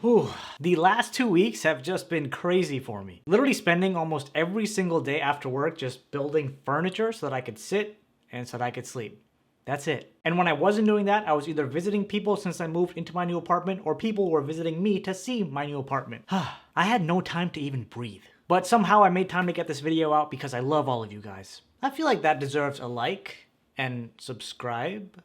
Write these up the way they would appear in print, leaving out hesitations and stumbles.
Whew. The last 2 weeks have just been crazy for me. Literally spending almost every single day after work just building furniture so that I could sit and so that I could sleep. That's it. And when I wasn't doing that, I was either visiting people since I moved into my new apartment or people were visiting me to see my new apartment. I had no time to even breathe. But somehow I made time to get this video out because I love all of you guys. I feel like that deserves a like and subscribe.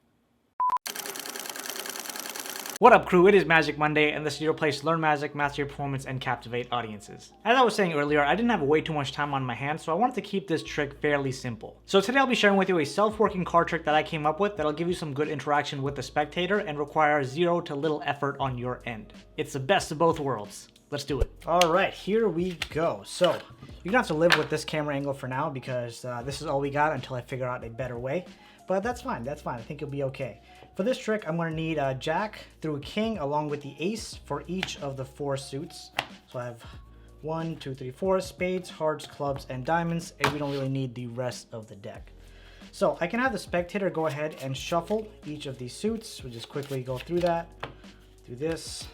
What up, crew? It is Magic Monday, and this is your place to learn magic, master your performance, and captivate audiences. As I was saying earlier, I didn't have way too much time on my hands, so I wanted to keep this trick fairly simple. So today I'll be sharing with you a self-working card trick that I came up with that'll give you some good interaction with the spectator and require zero to little effort on your end. It's the best of both worlds. Let's do it. All right, here we go. So you're gonna have to live with this camera angle for now because this is all we got until I figure out a better way. But that's fine, that's fine. I think you'll be okay. For this trick, I'm going to need a jack through a king along with the ace for each of the 4 suits. So I have 1, 2, 3, 4 spades, hearts, clubs, and diamonds, and we don't really need the rest of the deck. So I can have the spectator go ahead and shuffle each of these suits. We'll just quickly go through that. Do this,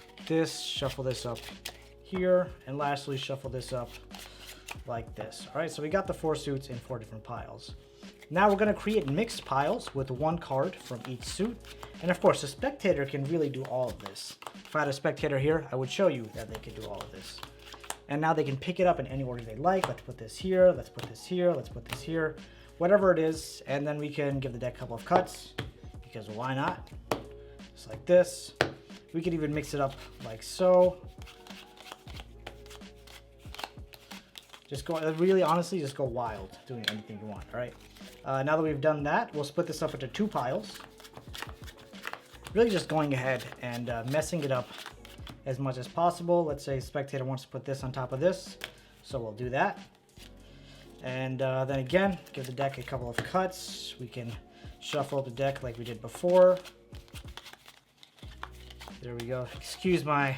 shuffle this up here, and lastly shuffle this up like this. All right, so we got the 4 suits in 4 different piles. Now we're going to create mixed piles with 1 card from each suit. And of course, the spectator can really do all of this. If I had a spectator here, I would show you that they could do all of this. And now they can pick it up in any order they like. Let's put this here, let's put this here, let's put this here, whatever it is. And then we can give the deck a couple of cuts, because why not? Just like this. We could even mix it up like so. Just go, really honestly, just go wild doing anything you want, all right? Now that we've done that, we'll split this up into 2 piles. Really just going ahead and messing it up as much as possible. Let's say spectator wants to put this on top of this, so we'll do that. And then again, give the deck a couple of cuts. We can shuffle the deck like we did before. There we go. Excuse my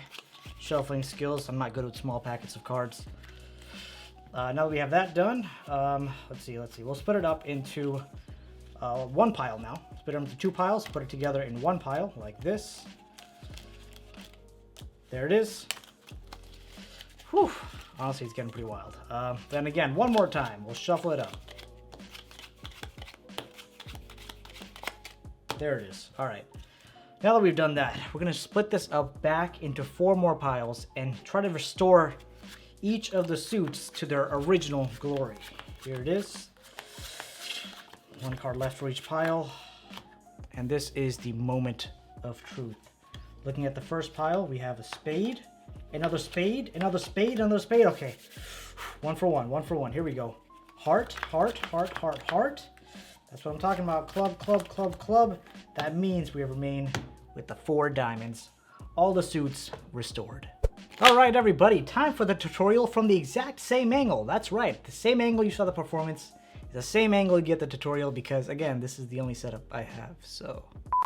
shuffling skills. I'm not good with small packets of cards. Now that we have that done, let's see. We'll split it up into 1 pile now. Split it into 2 piles, put it together in 1 pile like this. There it is. Whew. Honestly, it's getting pretty wild. Then again, one more time, we'll shuffle it up. There it is. All right. Now that we've done that, we're going to split this up back into 4 more piles and try to restore each of the suits to their original glory. Here it is. 1 card left for each pile. And this is the moment of truth. Looking at the first pile, we have a spade, another spade, another spade, another spade. Okay, 1 for 1, 1 for 1. Here we go. Heart, heart, heart, heart, heart. That's what I'm talking about. Club, club, club, club. That means we remain with the 4 diamonds. All the suits restored. All right, everybody, time for the tutorial from the exact same angle. That's right, the same angle you saw the performance, the same angle you get the tutorial, because again, this is the only setup I have, so.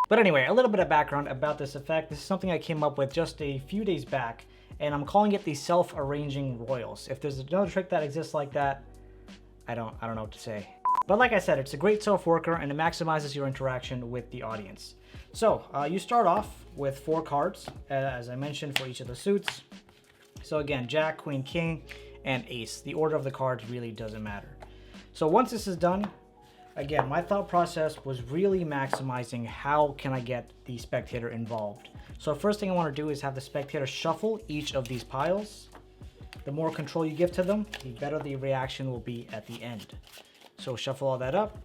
But anyway, a little bit of background about this effect. This is something I came up with just a few days back, and I'm calling it the self-arranging royals. If there's another trick that exists like that, I don't know what to say. But like I said, it's a great self-worker, and it maximizes your interaction with the audience. So, you start off with 4 cards, as I mentioned, for each of the suits. So again, jack, queen, king, and ace. The order of the cards really doesn't matter. So once this is done, again, my thought process was really maximizing how can I get the spectator involved. So first thing I want to do is have the spectator shuffle each of these piles. The more control you give to them, the better the reaction will be at the end. So shuffle all that up,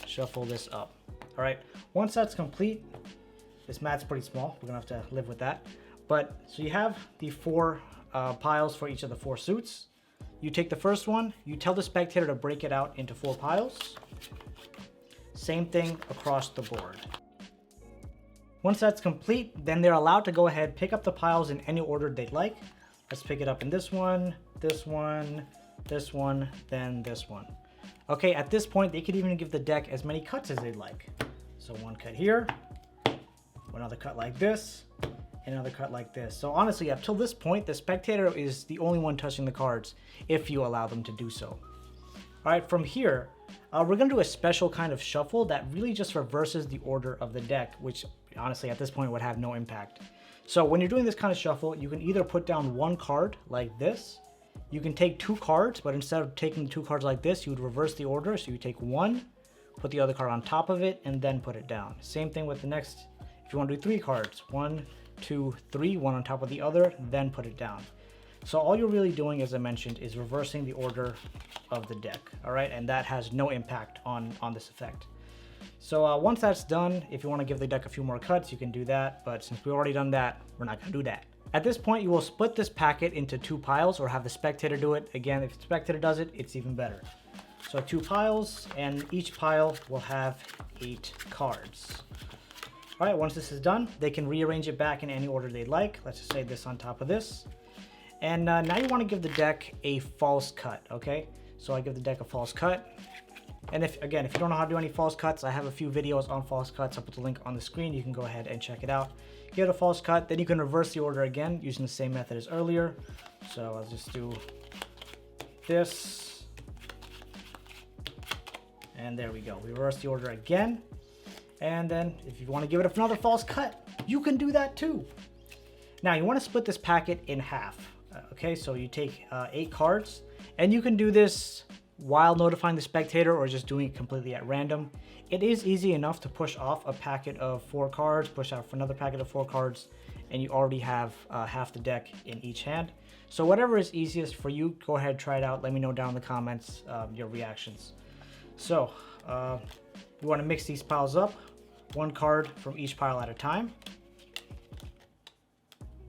shuffle this up. All right, once that's complete, this mat's pretty small. We're gonna have to live with that. But so you have the 4 piles for each of the 4 suits. You take the first one, you tell the spectator to break it out into 4 piles. Same thing across the board. Once that's complete, then they're allowed to go ahead, pick up the piles in any order they'd like. Let's pick it up in this one, this one, this one, then this one. Okay, at this point, they could even give the deck as many cuts as they'd like. So 1 cut here, another cut like this, another cut like this. So honestly, up till this point, the spectator is the only one touching the cards if you allow them to do so. All right, from here, we're gonna do a special kind of shuffle that really just reverses the order of the deck, which honestly at this point would have no impact. So when you're doing this kind of shuffle, you can either put down one card like this. You can take two cards, but instead of taking two cards like this, you would reverse the order. So you take one, put the other card on top of it, and then put it down. Same thing with the next. If you want to do three cards, 1, 2, 3, one on top of the other, then put it down. So all you're really doing, as I mentioned, is reversing the order of the deck, all right? And that has no impact on this effect. So once that's done, if you want to give the deck a few more cuts, you can do that. But since we've already done that, we're not going to do that. At this point, you will split this packet into 2 piles or have the spectator do it. Again, if the spectator does it, it's even better. So 2 piles, and each pile will have 8 cards. All right, once this is done, they can rearrange it back in any order they'd like. Let's just say this on top of this. And now you want to give the deck a false cut, okay? So I give the deck a false cut. And if you don't know how to do any false cuts, I have a few videos on false cuts. I'll put the link on the screen. You can go ahead and check it out. Give it a false cut, then you can reverse the order again using the same method as earlier. So I'll just do this. And there we go. We reverse the order again. And then if you want to give it another false cut, you can do that too. Now you want to split this packet in half. Okay, so you take 8 cards, and you can do this while notifying the spectator or just doing it completely at random. It is easy enough to push off a packet of 4 cards, push out for another packet of 4 cards, and you already have half the deck in each hand. So whatever is easiest for you, go ahead, try it out. Let me know down in the comments your reactions. So you want to mix these piles up, 1 card from each pile at a time.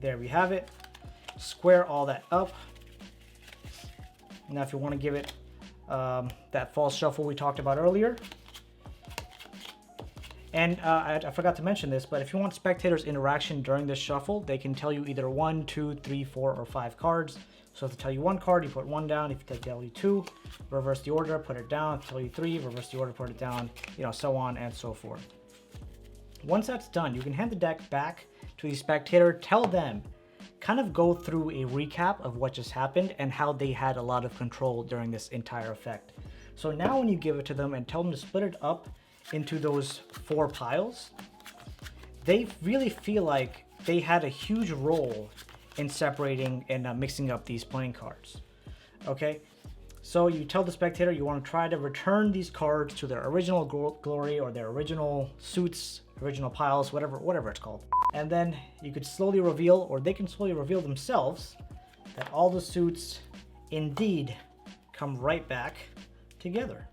There we have it. Square all that up. Now if you want to give it that false shuffle we talked about earlier. And I forgot to mention this, but if you want spectators' interaction during this shuffle, they can tell you either 1, 2, 3, 4, or 5 cards. So if they tell you 1 card, you put 1 down. If they tell you 2, reverse the order, put it down. If they tell you 3, reverse the order, put it down, so on and so forth. Once that's done, you can hand the deck back to the spectator, tell them, kind of go through a recap of what just happened and how they had a lot of control during this entire effect. So now when you give it to them and tell them to split it up into those 4 piles, they really feel like they had a huge role in separating and mixing up these playing cards. Okay, so you tell the spectator you want to try to return these cards to their original glory or their original suits, original piles, whatever it's called. And then you could slowly reveal, or they can slowly reveal themselves, that all the suits indeed come right back together.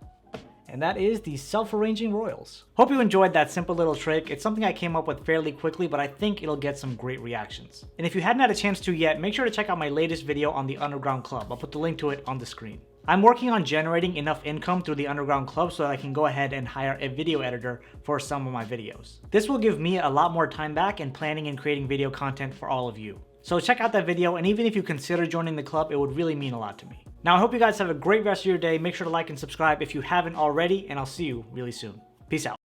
And that is the self-arranging royals. Hope you enjoyed that simple little trick. It's something I came up with fairly quickly, but I think it'll get some great reactions. And if you hadn't had a chance to yet, make sure to check out my latest video on the Underground Club. I'll put the link to it on the screen. I'm working on generating enough income through the Underground Club so that I can go ahead and hire a video editor for some of my videos. This will give me a lot more time back in planning and creating video content for all of you. So check out that video, and even if you consider joining the club, it would really mean a lot to me. Now I hope you guys have a great rest of your day. Make sure to like and subscribe if you haven't already, and I'll see you really soon. Peace out.